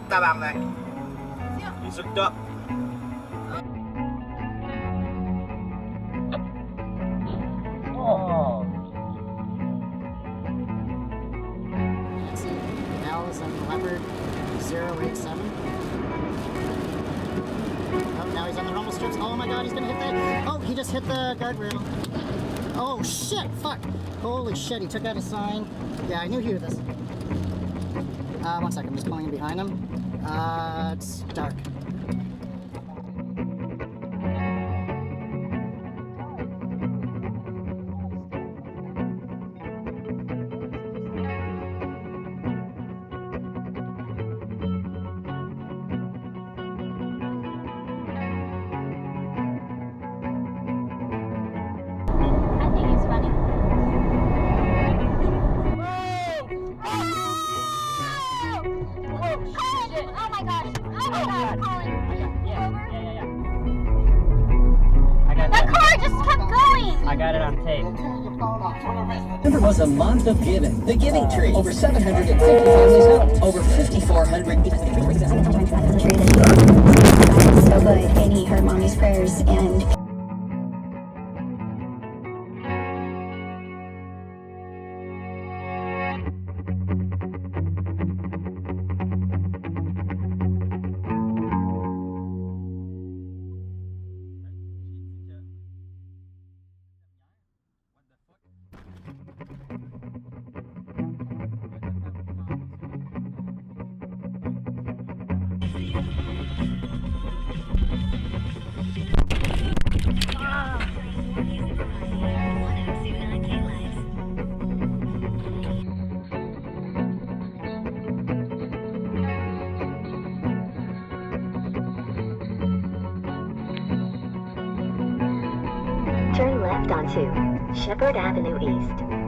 Tabang này. Đi sức đó. Oh. Allison Leopard 087. Oh, now he's on the rumble strips. Oh my god, he's gonna hit that. Oh, he just hit the guardrail. Oh shit, fuck. Holy shit, he took out a sign. Yeah, I knew he was this. 1 second, I'm just pulling in behind him. It's dark. I got it on tape. November was a month of giving. The Giving Tree. Over 750 families helped. Over 5,400. So good, and he heard mommy's prayers and. Turn left onto Shepherd Avenue East.